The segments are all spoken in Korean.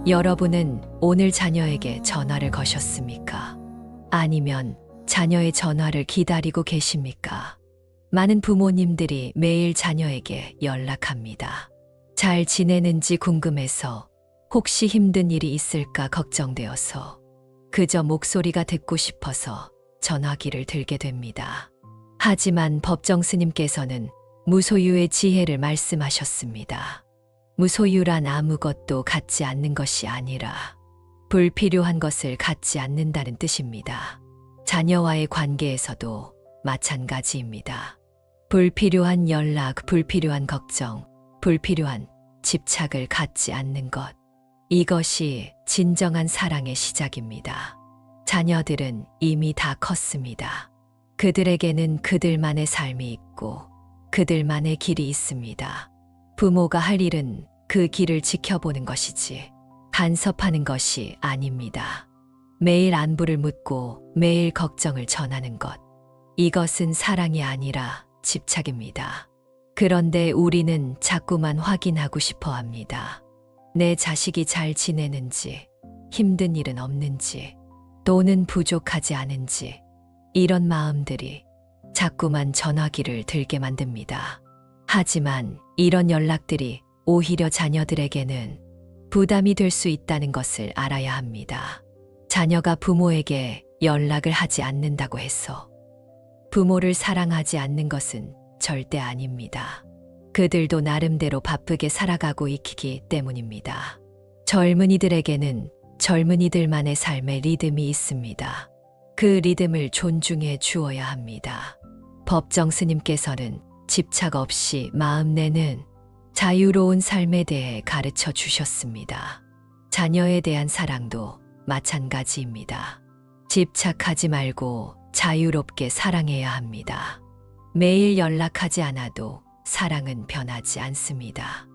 여러분은 오늘 자녀에게 전화를 거셨습니까? 아니면 자녀의 전화를 기다리고 계십니까? 많은 부모님들이 매일 자녀에게 연락합니다. 잘 지내는지 궁금해서, 혹시 힘든 일이 있을까 걱정되어서, 그저 목소리가 듣고 싶어서 전화기를 들게 됩니다. 하지만 법정 스님께서는 무소유의 지혜를 말씀하셨습니다. 무소유란 아무것도 갖지 않는 것이 아니라 불필요한 것을 갖지 않는다는 뜻입니다. 자녀와의 관계에서도 마찬가지입니다. 불필요한 연락, 불필요한 걱정, 불필요한 집착을 갖지 않는 것. 이것이 진정한 사랑의 시작입니다. 자녀들은 이미 다 컸습니다. 그들에게는 그들만의 삶이 있고 그들만의 길이 있습니다. 부모가 할 일은 그 길을 지켜보는 것이지 간섭하는 것이 아닙니다. 매일 안부를 묻고 매일 걱정을 전하는 것. 이것은 사랑이 아니라 집착입니다. 그런데 우리는 자꾸만 확인하고 싶어 합니다. 내 자식이 잘 지내는지, 힘든 일은 없는지, 돈은 부족하지 않은지, 이런 마음들이 자꾸만 전화기를 들게 만듭니다. 하지만 이런 연락들이 오히려 자녀들에게는 부담이 될 수 있다는 것을 알아야 합니다. 자녀가 부모에게 연락을 하지 않는다고 해서 부모를 사랑하지 않는 것은 절대 아닙니다. 그들도 나름대로 바쁘게 살아가고 있기 때문입니다. 젊은이들에게는 젊은이들만의 삶의 리듬이 있습니다. 그 리듬을 존중해 주어야 합니다. 법정 스님께서는 집착 없이 마음 내는 자유로운 삶에 대해 가르쳐 주셨습니다. 자녀에 대한 사랑도 마찬가지입니다. 집착하지 말고 자유롭게 사랑해야 합니다. 매일 연락하지 않아도 사랑은 변하지 않습니다.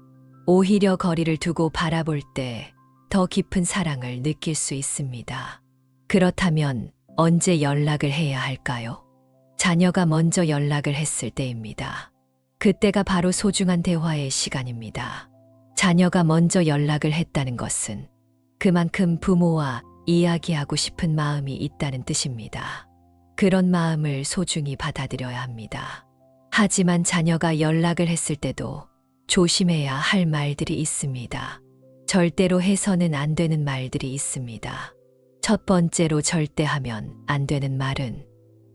오히려 거리를 두고 바라볼 때 더 깊은 사랑을 느낄 수 있습니다. 그렇다면 언제 연락을 해야 할까요? 자녀가 먼저 연락을 했을 때입니다. 그때가 바로 소중한 대화의 시간입니다. 자녀가 먼저 연락을 했다는 것은 그만큼 부모와 이야기하고 싶은 마음이 있다는 뜻입니다. 그런 마음을 소중히 받아들여야 합니다. 하지만 자녀가 연락을 했을 때도 조심해야 할 말들이 있습니다. 절대로 해서는 안 되는 말들이 있습니다. 첫 번째로 절대 하면 안 되는 말은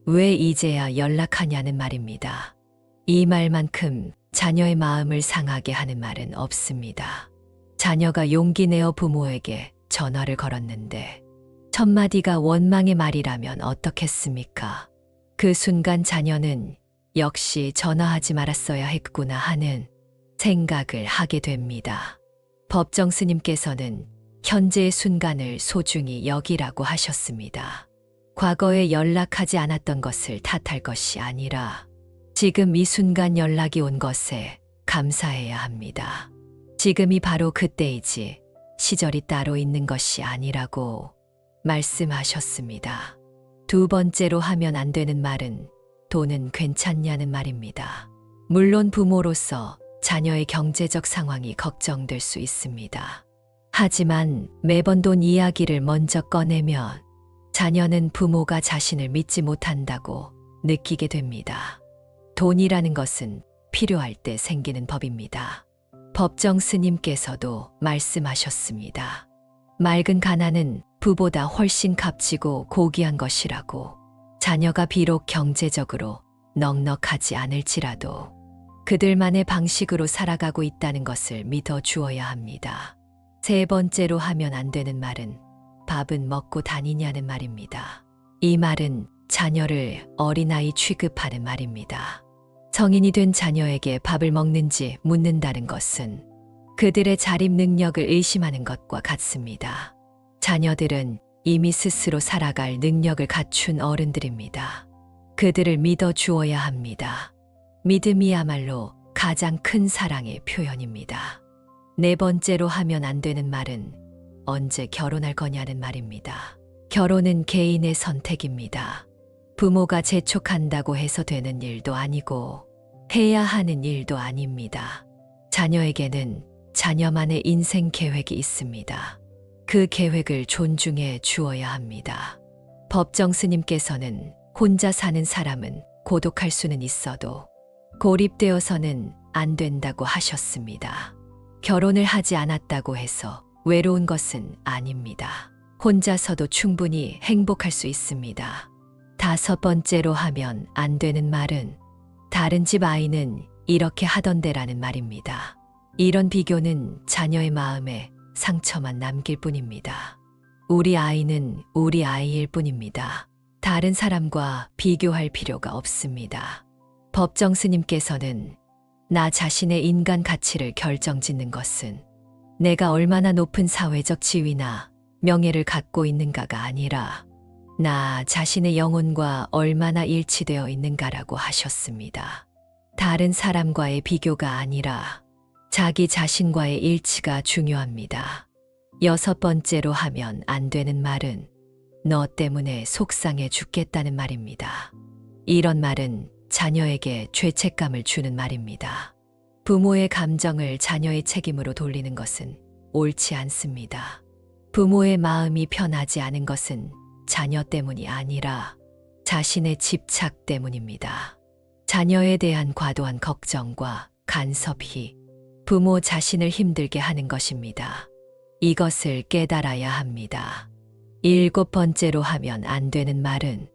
왜 이제야 연락하냐는 말입니다. 이 말만큼 자녀의 마음을 상하게 하는 말은 없습니다. 자녀가 용기 내어 부모에게 전화를 걸었는데 첫 마디가 원망의 말이라면 어떻겠습니까? 그 순간 자녀는 역시 전화하지 말았어야 했구나 하는 생각을 하게 됩니다. 법정 스님께서는 현재의 순간을 소중히 여기라고 하셨습니다. 과거에 연락하지 않았던 것을 탓할 것이 아니라 지금 이 순간 연락이 온 것에 감사해야 합니다. 지금이 바로 그때이지 시절이 따로 있는 것이 아니라고 말씀하셨습니다. 두 번째로 하면 안 되는 말은 돈은 괜찮냐는 말입니다. 물론 부모로서 자녀의 경제적 상황이 걱정될 수 있습니다. 하지만 매번 돈 이야기를 먼저 꺼내면 자녀는 부모가 자신을 믿지 못한다고 느끼게 됩니다. 돈이라는 것은 필요할 때 생기는 법입니다. 법정 스님께서도 말씀하셨습니다. 맑은 가난은 부보다 훨씬 값지고 고귀한 것이라고. 자녀가 비록 경제적으로 넉넉하지 않을지라도 그들만의 방식으로 살아가고 있다는 것을 믿어 주어야 합니다. 세 번째로 하면 안 되는 말은 밥은 먹고 다니냐는 말입니다. 이 말은 자녀를 어린아이 취급하는 말입니다. 성인이 된 자녀에게 밥을 먹는지 묻는다는 것은 그들의 자립 능력을 의심하는 것과 같습니다. 자녀들은 이미 스스로 살아갈 능력을 갖춘 어른들입니다. 그들을 믿어 주어야 합니다. 믿음이야말로 가장 큰 사랑의 표현입니다. 네 번째로 하면 안 되는 말은 언제 결혼할 거냐는 말입니다. 결혼은 개인의 선택입니다. 부모가 재촉한다고 해서 되는 일도 아니고 해야 하는 일도 아닙니다. 자녀에게는 자녀만의 인생 계획이 있습니다. 그 계획을 존중해 주어야 합니다. 법정 스님께서는 혼자 사는 사람은 고독할 수는 있어도 고립되어서는 안 된다고 하셨습니다. 결혼을 하지 않았다고 해서 외로운 것은 아닙니다. 혼자서도 충분히 행복할 수 있습니다. 5번째로 하면 안 되는 말은 다른 집 아이는 이렇게 하던데라는 말입니다. 이런 비교는 자녀의 마음에 상처만 남길 뿐입니다. 우리 아이는 우리 아이일 뿐입니다. 다른 사람과 비교할 필요가 없습니다. 법정 스님께서는 나 자신의 인간 가치를 결정짓는 것은 내가 얼마나 높은 사회적 지위나 명예를 갖고 있는가가 아니라 나 자신의 영혼과 얼마나 일치되어 있는가라고 하셨습니다. 다른 사람과의 비교가 아니라 자기 자신과의 일치가 중요합니다. 6번째로 하면 안 되는 말은 너 때문에 속상해 죽겠다는 말입니다. 이런 말은 자녀에게 죄책감을 주는 말입니다. 부모의 감정을 자녀의 책임으로 돌리는 것은 옳지 않습니다. 부모의 마음이 편하지 않은 것은 자녀 때문이 아니라 자신의 집착 때문입니다. 자녀에 대한 과도한 걱정과 간섭이 부모 자신을 힘들게 하는 것입니다. 이것을 깨달아야 합니다. 7번째로 하면 안 되는 말은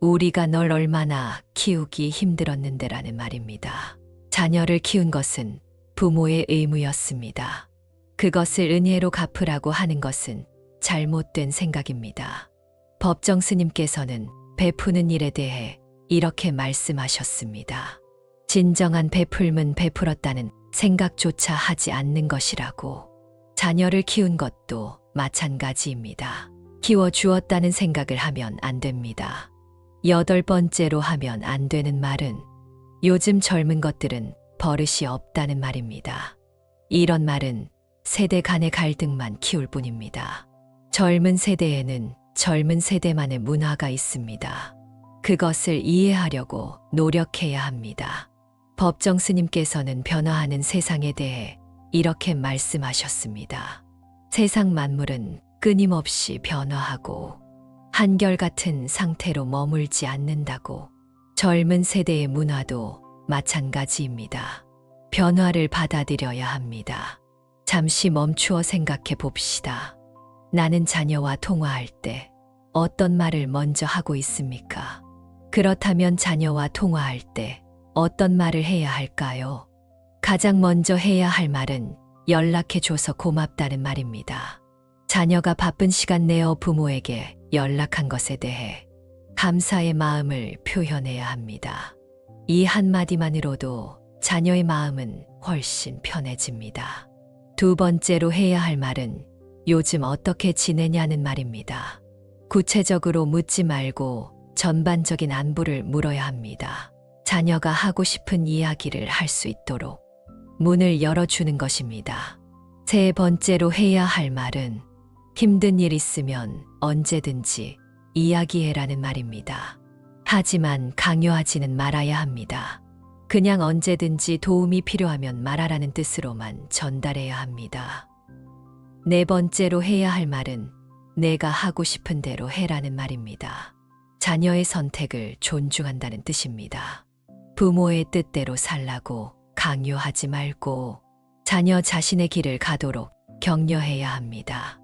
우리가 널 얼마나 키우기 힘들었는데라는 말입니다. 자녀를 키운 것은 부모의 의무였습니다. 그것을 은혜로 갚으라고 하는 것은 잘못된 생각입니다. 법정 스님께서는 베푸는 일에 대해 이렇게 말씀하셨습니다. 진정한 베풀면 베풀었다는 생각조차 하지 않는 것이라고. 자녀를 키운 것도 마찬가지입니다. 키워주었다는 생각을 하면 안 됩니다. 8번째로 하면 안 되는 말은 요즘 젊은 것들은 버릇이 없다는 말입니다. 이런 말은 세대 간의 갈등만 키울 뿐입니다. 젊은 세대에는 젊은 세대만의 문화가 있습니다. 그것을 이해하려고 노력해야 합니다. 법정 스님께서는 변화하는 세상에 대해 이렇게 말씀하셨습니다. 세상 만물은 끊임없이 변화하고 한결같은 상태로 머물지 않는다고. 젊은 세대의 문화도 마찬가지입니다. 변화를 받아들여야 합니다. 잠시 멈추어 생각해 봅시다. 나는 자녀와 통화할 때 어떤 말을 먼저 하고 있습니까? 그렇다면 자녀와 통화할 때 어떤 말을 해야 할까요? 가장 먼저 해야 할 말은 연락해줘서 고맙다는 말입니다. 자녀가 바쁜 시간 내어 부모에게 연락한 것에 대해 감사의 마음을 표현해야 합니다. 이 한마디만으로도 자녀의 마음은 훨씬 편해집니다. 2번째로 해야 할 말은 요즘 어떻게 지내냐는 말입니다. 구체적으로 묻지 말고 전반적인 안부를 물어야 합니다. 자녀가 하고 싶은 이야기를 할 수 있도록 문을 열어주는 것입니다. 3번째로 해야 할 말은 힘든 일 있으면 언제든지 이야기해라는 말입니다. 하지만 강요하지는 말아야 합니다. 그냥 언제든지 도움이 필요하면 말하라는 뜻으로만 전달해야 합니다. 4번째로 해야 할 말은 내가 하고 싶은 대로 해라는 말입니다. 자녀의 선택을 존중한다는 뜻입니다. 부모의 뜻대로 살라고 강요하지 말고 자녀 자신의 길을 가도록 격려해야 합니다.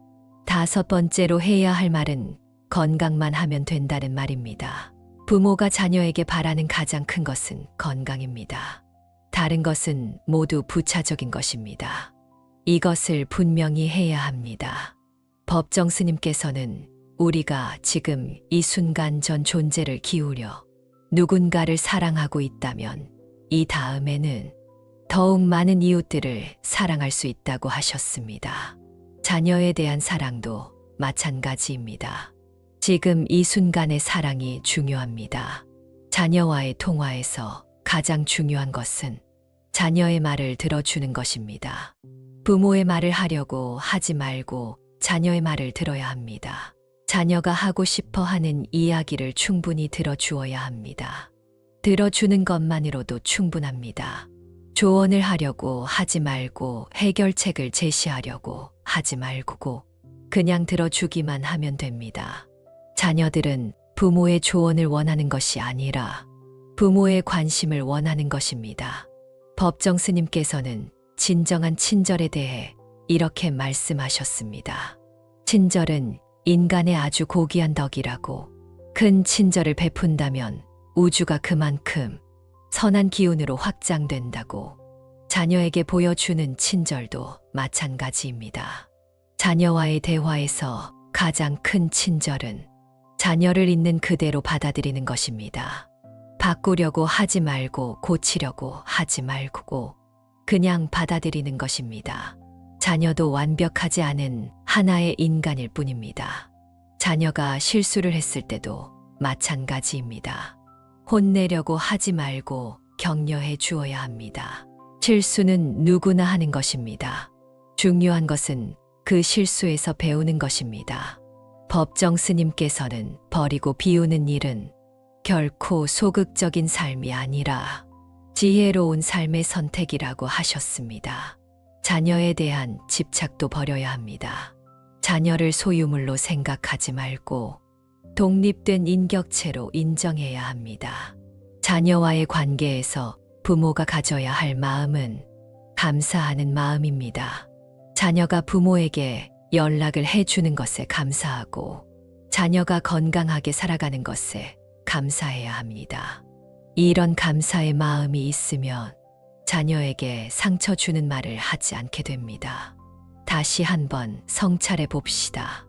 5번째로 해야 할 말은 건강만 하면 된다는 말입니다. 부모가 자녀에게 바라는 가장 큰 것은 건강입니다. 다른 것은 모두 부차적인 것입니다. 이것을 분명히 해야 합니다. 법정 스님께서는 우리가 지금 이 순간 전 존재를 기울여 누군가를 사랑하고 있다면 이 다음에는 더욱 많은 이웃들을 사랑할 수 있다고 하셨습니다. 자녀에 대한 사랑도 마찬가지입니다. 지금 이 순간의 사랑이 중요합니다. 자녀와의 통화에서 가장 중요한 것은 자녀의 말을 들어주는 것입니다. 부모의 말을 하려고 하지 말고 자녀의 말을 들어야 합니다. 자녀가 하고 싶어 하는 이야기를 충분히 들어주어야 합니다. 들어주는 것만으로도 충분합니다. 조언을 하려고 하지 말고 해결책을 제시하려고 하지 말고 그냥 들어주기만 하면 됩니다. 자녀들은 부모의 조언을 원하는 것이 아니라 부모의 관심을 원하는 것입니다. 법정 스님께서는 진정한 친절에 대해 이렇게 말씀하셨습니다. 친절은 인간의 아주 고귀한 덕이라고, 큰 친절을 베푼다면 우주가 그만큼 선한 기운으로 확장된다고. 자녀에게 보여주는 친절도 마찬가지입니다. 자녀와의 대화에서 가장 큰 친절은 자녀를 있는 그대로 받아들이는 것입니다. 바꾸려고 하지 말고 고치려고 하지 말고 그냥 받아들이는 것입니다. 자녀도 완벽하지 않은 하나의 인간일 뿐입니다. 자녀가 실수를 했을 때도 마찬가지입니다. 혼내려고 하지 말고 격려해 주어야 합니다. 실수는 누구나 하는 것입니다. 중요한 것은 그 실수에서 배우는 것입니다. 법정 스님께서는 버리고 비우는 일은 결코 소극적인 삶이 아니라 지혜로운 삶의 선택이라고 하셨습니다. 자녀에 대한 집착도 버려야 합니다. 자녀를 소유물로 생각하지 말고 독립된 인격체로 인정해야 합니다. 자녀와의 관계에서 부모가 가져야 할 마음은 감사하는 마음입니다. 자녀가 부모에게 연락을 해주는 것에 감사하고 자녀가 건강하게 살아가는 것에 감사해야 합니다. 이런 감사의 마음이 있으면 자녀에게 상처 주는 말을 하지 않게 됩니다. 다시 한번 성찰해 봅시다.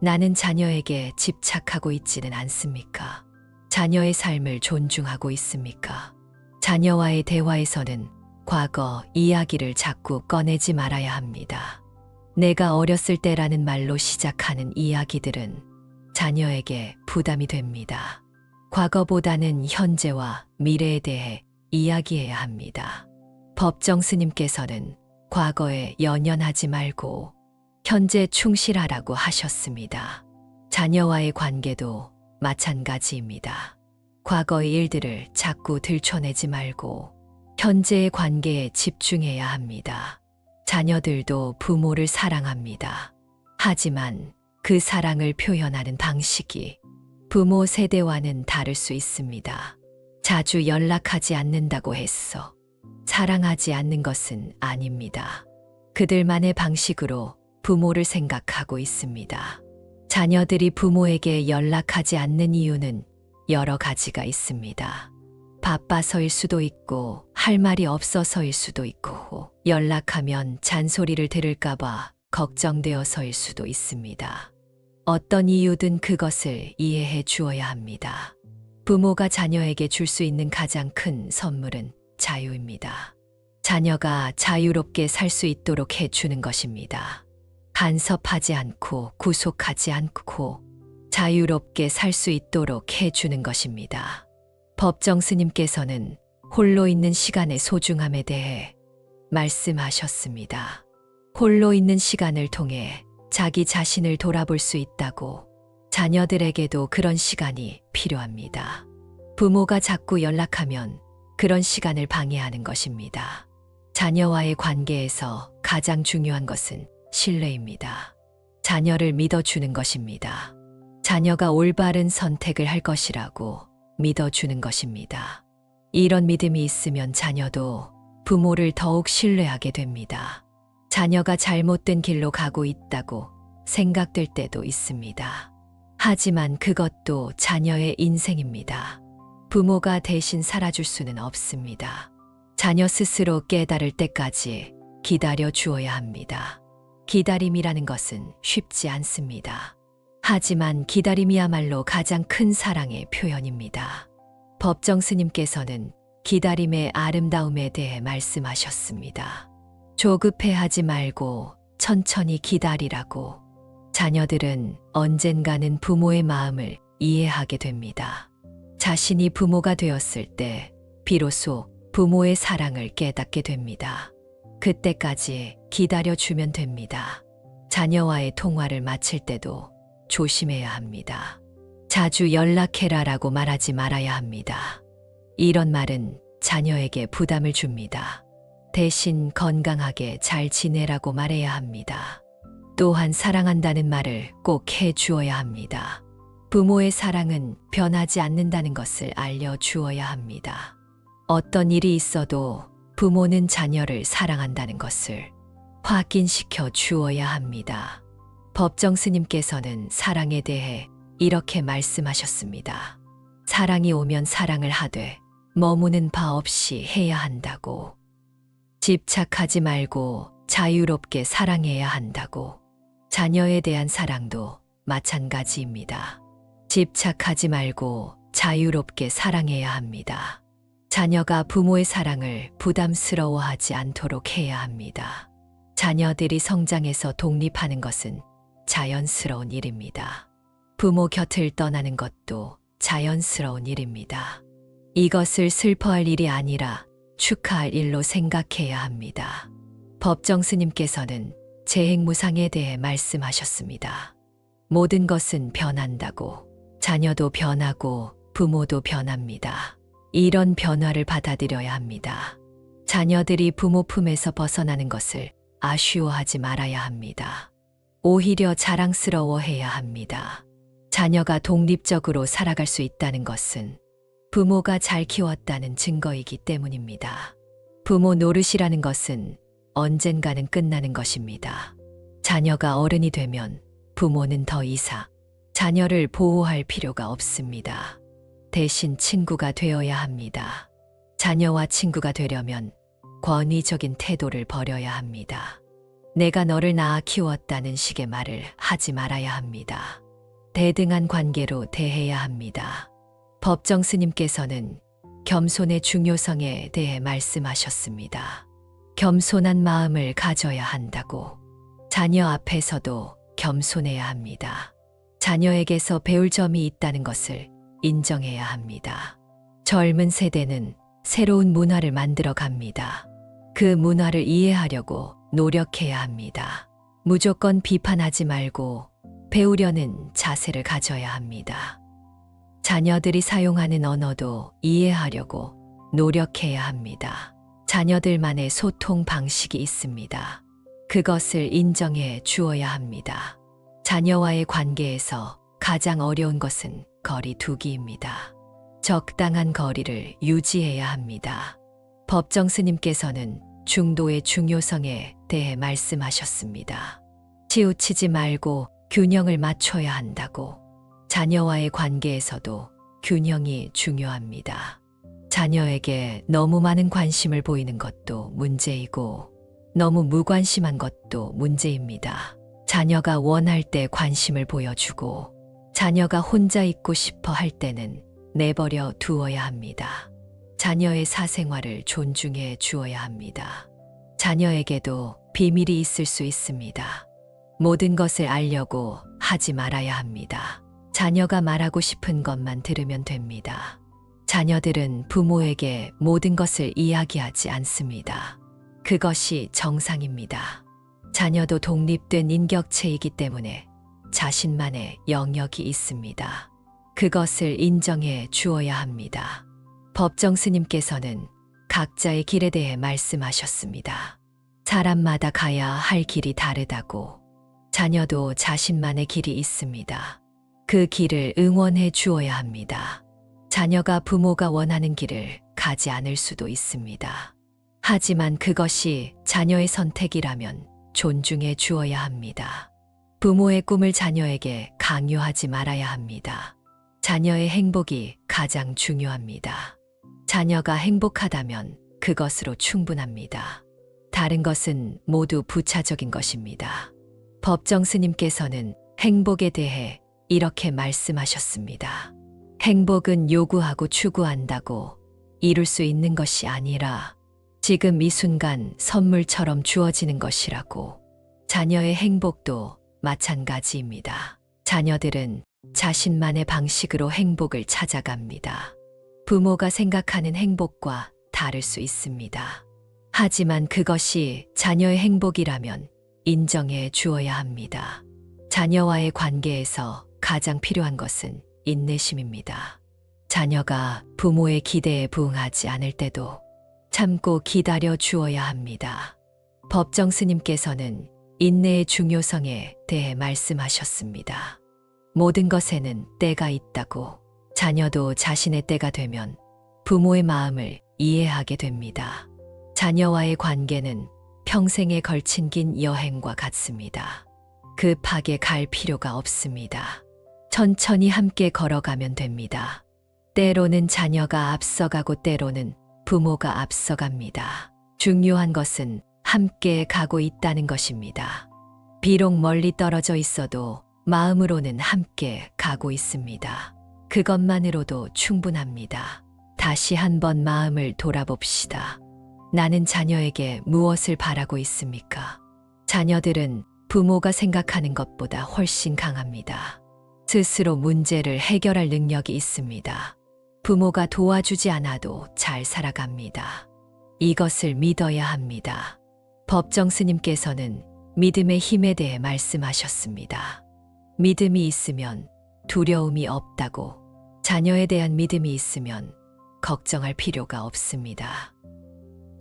나는 자녀에게 집착하고 있지는 않습니까? 자녀의 삶을 존중하고 있습니까? 자녀와의 대화에서는 과거 이야기를 자꾸 꺼내지 말아야 합니다. 내가 어렸을 때라는 말로 시작하는 이야기들은 자녀에게 부담이 됩니다. 과거보다는 현재와 미래에 대해 이야기해야 합니다. 법정 스님께서는 과거에 연연하지 말고 현재 충실하라고 하셨습니다. 자녀와의 관계도 마찬가지입니다. 과거의 일들을 자꾸 들춰내지 말고 현재의 관계에 집중해야 합니다. 자녀들도 부모를 사랑합니다. 하지만 그 사랑을 표현하는 방식이 부모 세대와는 다를 수 있습니다. 자주 연락하지 않는다고 해서 사랑하지 않는 것은 아닙니다. 그들만의 방식으로 부모를 생각하고 있습니다. 자녀들이 부모에게 연락하지 않는 이유는 여러 가지가 있습니다. 바빠서일 수도 있고 할 말이 없어서일 수도 있고 연락하면 잔소리를 들을까봐 걱정되어서일 수도 있습니다. 어떤 이유든 그것을 이해해 주어야 합니다. 부모가 자녀에게 줄 수 있는 가장 큰 선물은 자유입니다. 자녀가 자유롭게 살 수 있도록 해주는 것입니다. 간섭하지 않고 구속하지 않고 자유롭게 살 수 있도록 해주는 것입니다. 법정 스님께서는 홀로 있는 시간의 소중함에 대해 말씀하셨습니다. 홀로 있는 시간을 통해 자기 자신을 돌아볼 수 있다고. 자녀들에게도 그런 시간이 필요합니다. 부모가 자꾸 연락하면 그런 시간을 방해하는 것입니다. 자녀와의 관계에서 가장 중요한 것은 신뢰입니다. 자녀를 믿어주는 것입니다. 자녀가 올바른 선택을 할 것이라고 믿어주는 것입니다. 이런 믿음이 있으면 자녀도 부모를 더욱 신뢰하게 됩니다. 자녀가 잘못된 길로 가고 있다고 생각될 때도 있습니다. 하지만 그것도 자녀의 인생입니다. 부모가 대신 살아줄 수는 없습니다. 자녀 스스로 깨달을 때까지 기다려 주어야 합니다. 기다림이라는 것은 쉽지 않습니다. 하지만 기다림이야말로 가장 큰 사랑의 표현입니다. 법정 스님께서는 기다림의 아름다움에 대해 말씀하셨습니다. 조급해하지 말고 천천히 기다리라고. 자녀들은 언젠가는 부모의 마음을 이해하게 됩니다. 자신이 부모가 되었을 때 비로소 부모의 사랑을 깨닫게 됩니다. 그때까지 기다려주면 됩니다. 자녀와의 통화를 마칠 때도 조심해야 합니다. 자주 연락해라라고 말하지 말아야 합니다. 이런 말은 자녀에게 부담을 줍니다. 대신 건강하게 잘 지내라고 말해야 합니다. 또한 사랑한다는 말을 꼭 해 주어야 합니다. 부모의 사랑은 변하지 않는다는 것을 알려 주어야 합니다. 어떤 일이 있어도 부모는 자녀를 사랑한다는 것을 확인시켜 주어야 합니다. 법정 스님께서는 사랑에 대해 이렇게 말씀하셨습니다. 사랑이 오면 사랑을 하되 머무는 바 없이 해야 한다고. 집착하지 말고 자유롭게 사랑해야 한다고. 자녀에 대한 사랑도 마찬가지입니다. 집착하지 말고 자유롭게 사랑해야 합니다. 자녀가 부모의 사랑을 부담스러워하지 않도록 해야 합니다. 자녀들이 성장해서 독립하는 것은 자연스러운 일입니다. 부모 곁을 떠나는 것도 자연스러운 일입니다. 이것을 슬퍼할 일이 아니라 축하할 일로 생각해야 합니다. 법정 스님께서는 재행무상에 대해 말씀하셨습니다. 모든 것은 변한다고. 자녀도 변하고 부모도 변합니다. 이런 변화를 받아들여야 합니다. 자녀들이 부모 품에서 벗어나는 것을 아쉬워하지 말아야 합니다. 오히려 자랑스러워해야 합니다. 자녀가 독립적으로 살아갈 수 있다는 것은 부모가 잘 키웠다는 증거이기 때문입니다. 부모 노릇이라는 것은 언젠가는 끝나는 것입니다. 자녀가 어른이 되면 부모는 더 이상 자녀를 보호할 필요가 없습니다. 대신 친구가 되어야 합니다. 자녀와 친구가 되려면 권위적인 태도를 버려야 합니다. 내가 너를 낳아 키웠다는 식의 말을 하지 말아야 합니다. 대등한 관계로 대해야 합니다. 법정 스님께서는 겸손의 중요성에 대해 말씀하셨습니다. 겸손한 마음을 가져야 한다고. 자녀 앞에서도 겸손해야 합니다. 자녀에게서 배울 점이 있다는 것을 인정해야 합니다. 젊은 세대는 새로운 문화를 만들어 갑니다. 그 문화를 이해하려고 노력해야 합니다. 무조건 비판하지 말고 배우려는 자세를 가져야 합니다. 자녀들이 사용하는 언어도 이해하려고 노력해야 합니다. 자녀들만의 소통 방식이 있습니다. 그것을 인정해 주어야 합니다. 자녀와의 관계에서 가장 어려운 것은 거리 두기입니다. 적당한 거리를 유지해야 합니다. 법정 스님께서는 중도의 중요성에 대해 말씀하셨습니다. 치우치지 말고 균형을 맞춰야 한다고. 자녀와의 관계에서도 균형이 중요합니다. 자녀에게 너무 많은 관심을 보이는 것도 문제이고 너무 무관심한 것도 문제입니다. 자녀가 원할 때 관심을 보여주고 자녀가 혼자 있고 싶어 할 때는 내버려 두어야 합니다. 자녀의 사생활을 존중해 주어야 합니다. 자녀에게도 비밀이 있을 수 있습니다. 모든 것을 알려고 하지 말아야 합니다. 자녀가 말하고 싶은 것만 들으면 됩니다. 자녀들은 부모에게 모든 것을 이야기하지 않습니다. 그것이 정상입니다. 자녀도 독립된 인격체이기 때문에 자신만의 영역이 있습니다. 그것을 인정해 주어야 합니다. 법정 스님께서는 각자의 길에 대해 말씀하셨습니다. 사람마다 가야 할 길이 다르다고. 자녀도 자신만의 길이 있습니다. 그 길을 응원해 주어야 합니다. 자녀가 부모가 원하는 길을 가지 않을 수도 있습니다. 하지만 그것이 자녀의 선택이라면 존중해 주어야 합니다. 부모의 꿈을 자녀에게 강요하지 말아야 합니다. 자녀의 행복이 가장 중요합니다. 자녀가 행복하다면 그것으로 충분합니다. 다른 것은 모두 부차적인 것입니다. 법정 스님께서는 행복에 대해 이렇게 말씀하셨습니다. 행복은 요구하고 추구한다고 이룰 수 있는 것이 아니라 지금 이 순간 선물처럼 주어지는 것이라고. 자녀의 행복도 마찬가지입니다. 자녀들은 자신만의 방식으로 행복을 찾아갑니다. 부모가 생각하는 행복과 다를 수 있습니다. 하지만 그것이 자녀의 행복이라면 인정해 주어야 합니다. 자녀와의 관계에서 가장 필요한 것은 인내심입니다. 자녀가 부모의 기대에 부응하지 않을 때도 참고 기다려 주어야 합니다. 법정 스님께서는 인내의 중요성에 대해 말씀하셨습니다. 모든 것에는 때가 있다고. 자녀도 자신의 때가 되면 부모의 마음을 이해하게 됩니다. 자녀와의 관계는 평생에 걸친 긴 여행과 같습니다. 급하게 갈 필요가 없습니다. 천천히 함께 걸어가면 됩니다. 때로는 자녀가 앞서가고 때로는 부모가 앞서갑니다. 중요한 것은 함께 가고 있다는 것입니다. 비록 멀리 떨어져 있어도 마음으로는 함께 가고 있습니다. 그것만으로도 충분합니다. 다시 한번 마음을 돌아봅시다. 나는 자녀에게 무엇을 바라고 있습니까? 자녀들은 부모가 생각하는 것보다 훨씬 강합니다. 스스로 문제를 해결할 능력이 있습니다. 부모가 도와주지 않아도 잘 살아갑니다. 이것을 믿어야 합니다. 법정 스님께서는 믿음의 힘에 대해 말씀하셨습니다. 믿음이 있으면 두려움이 없다고. 자녀에 대한 믿음이 있으면 걱정할 필요가 없습니다.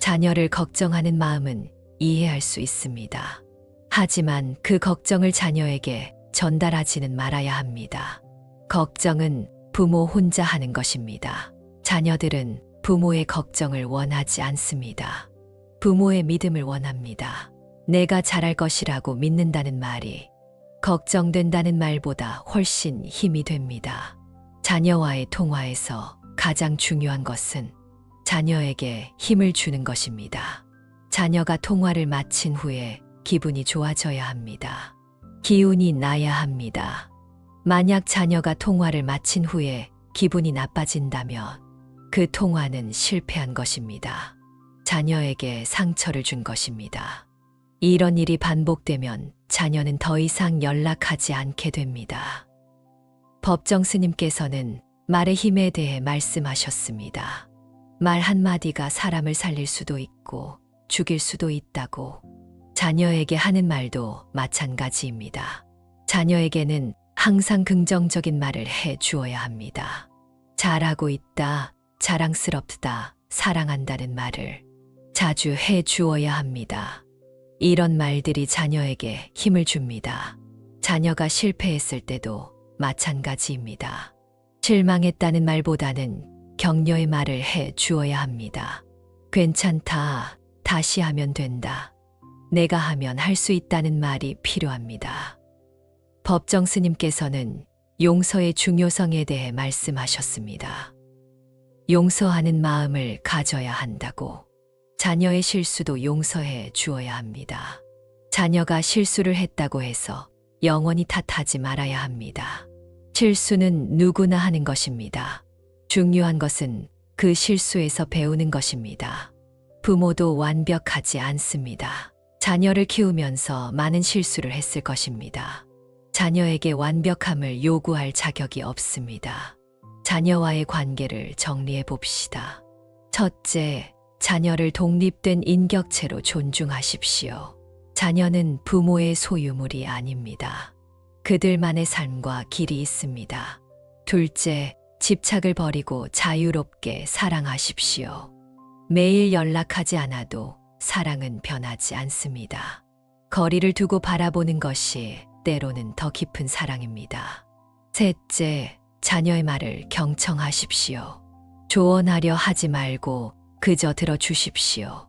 자녀를 걱정하는 마음은 이해할 수 있습니다. 하지만 그 걱정을 자녀에게 전달하지는 말아야 합니다. 걱정은 부모 혼자 하는 것입니다. 자녀들은 부모의 걱정을 원하지 않습니다. 부모의 믿음을 원합니다. 내가 잘할 것이라고 믿는다는 말이 걱정된다는 말보다 훨씬 힘이 됩니다. 자녀와의 통화에서 가장 중요한 것은 자녀에게 힘을 주는 것입니다. 자녀가 통화를 마친 후에 기분이 좋아져야 합니다. 기운이 나야 합니다. 만약 자녀가 통화를 마친 후에 기분이 나빠진다면 그 통화는 실패한 것입니다. 자녀에게 상처를 준 것입니다. 이런 일이 반복되면 자녀는 더 이상 연락하지 않게 됩니다. 법정 스님께서는 말의 힘에 대해 말씀하셨습니다. 말 한마디가 사람을 살릴 수도 있고 죽일 수도 있다고. 자녀에게 하는 말도 마찬가지입니다. 자녀에게는 항상 긍정적인 말을 해 주어야 합니다. 잘하고 있다, 자랑스럽다, 사랑한다는 말을 자주 해 주어야 합니다. 이런 말들이 자녀에게 힘을 줍니다. 자녀가 실패했을 때도 마찬가지입니다. 실망했다는 말보다는 격려의 말을 해 주어야 합니다. 괜찮다, 다시 하면 된다. 내가 하면 할 수 있다는 말이 필요합니다. 법정 스님께서는 용서의 중요성에 대해 말씀하셨습니다. 용서하는 마음을 가져야 한다고. 자녀의 실수도 용서해 주어야 합니다. 자녀가 실수를 했다고 해서 영원히 탓하지 말아야 합니다. 실수는 누구나 하는 것입니다. 중요한 것은 그 실수에서 배우는 것입니다. 부모도 완벽하지 않습니다. 자녀를 키우면서 많은 실수를 했을 것입니다. 자녀에게 완벽함을 요구할 자격이 없습니다. 자녀와의 관계를 정리해 봅시다. 첫째, 자녀를 독립된 인격체로 존중하십시오. 자녀는 부모의 소유물이 아닙니다. 그들만의 삶과 길이 있습니다. 둘째, 집착을 버리고 자유롭게 사랑하십시오. 매일 연락하지 않아도 사랑은 변하지 않습니다. 거리를 두고 바라보는 것이 때로는 더 깊은 사랑입니다. 셋째, 자녀의 말을 경청하십시오. 조언하려 하지 말고 그저 들어주십시오.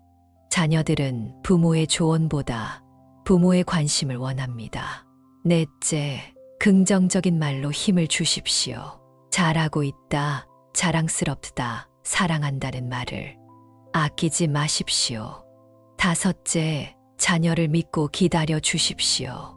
자녀들은 부모의 조언보다 부모의 관심을 원합니다. 넷째, 긍정적인 말로 힘을 주십시오. 잘하고 있다, 자랑스럽다, 사랑한다는 말을 아끼지 마십시오. 다섯째, 자녀를 믿고 기다려 주십시오.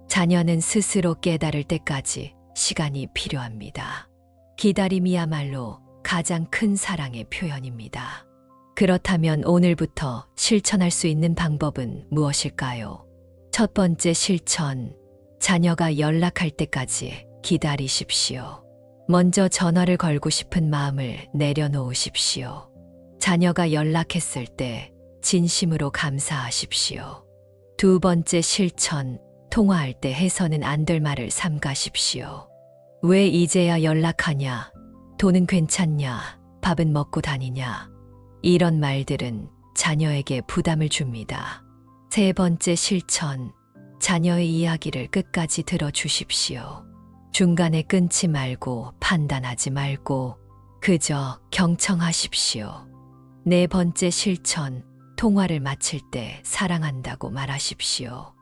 자녀는 스스로 깨달을 때까지 시간이 필요합니다. 기다림이야말로 가장 큰 사랑의 표현입니다. 그렇다면 오늘부터 실천할 수 있는 방법은 무엇일까요? 첫 번째 실천, 자녀가 연락할 때까지 기다리십시오. 먼저 전화를 걸고 싶은 마음을 내려놓으십시오. 자녀가 연락했을 때 진심으로 감사하십시오. 두 번째 실천, 통화할 때 해서는 안 될 말을 삼가십시오. 왜 이제야 연락하냐? 돈은 괜찮냐? 밥은 먹고 다니냐? 이런 말들은 자녀에게 부담을 줍니다. 세 번째 실천. 자녀의 이야기를 끝까지 들어주십시오. 중간에 끊지 말고 판단하지 말고 그저 경청하십시오. 네 번째 실천. 통화를 마칠 때 사랑한다고 말하십시오.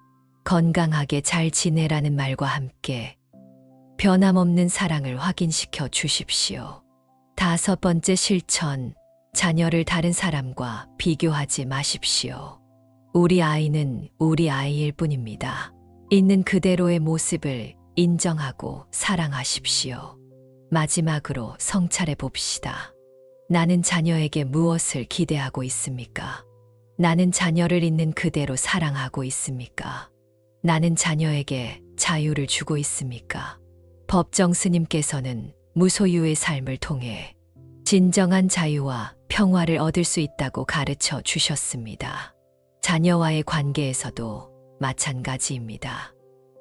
건강하게 잘 지내라는 말과 함께 변함없는 사랑을 확인시켜 주십시오. 다섯 번째 실천. 자녀를 다른 사람과 비교하지 마십시오. 우리 아이는 우리 아이일 뿐입니다. 있는 그대로의 모습을 인정하고 사랑하십시오. 마지막으로 성찰해 봅시다. 나는 자녀에게 무엇을 기대하고 있습니까? 나는 자녀를 있는 그대로 사랑하고 있습니까? 나는 자녀에게 자유를 주고 있습니까? 법정 스님께서는 무소유의 삶을 통해 진정한 자유와 평화를 얻을 수 있다고 가르쳐 주셨습니다. 자녀와의 관계에서도 마찬가지입니다.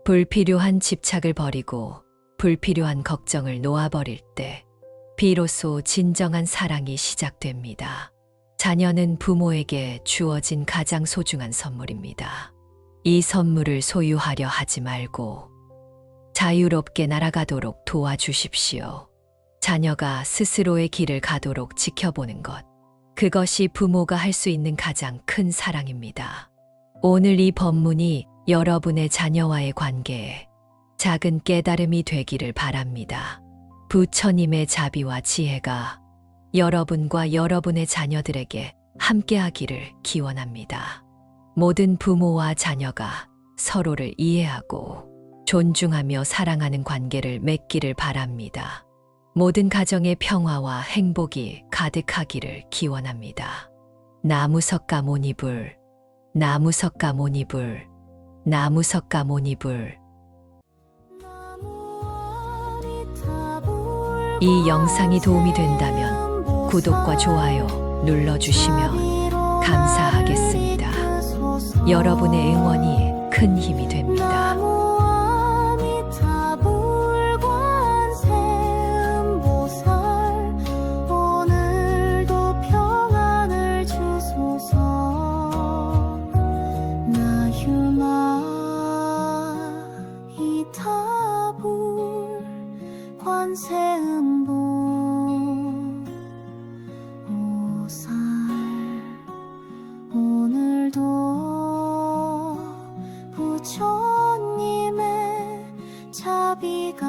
불필요한 집착을 버리고 불필요한 걱정을 놓아버릴 때 비로소 진정한 사랑이 시작됩니다. 자녀는 부모에게 주어진 가장 소중한 선물입니다. 이 선물을 소유하려 하지 말고 자유롭게 날아가도록 도와주십시오. 자녀가 스스로의 길을 가도록 지켜보는 것. 그것이 부모가 할 수 있는 가장 큰 사랑입니다. 오늘 이 법문이 여러분의 자녀와의 관계에 작은 깨달음이 되기를 바랍니다. 부처님의 자비와 지혜가 여러분과 여러분의 자녀들에게 함께하기를 기원합니다. 모든 부모와 자녀가 서로를 이해하고 존중하며 사랑하는 관계를 맺기를 바랍니다. 모든 가정의 평화와 행복이 가득하기를 기원합니다. 나무석가모니불, 나무석가모니불, 나무석가모니불. 이 영상이 도움이 된다면 구독과 좋아요 눌러주시면 감사하겠습니다. 여러분의 응원이 큰 힘이 됩니다. 관세음보 오살 오늘도 부처님의 자비가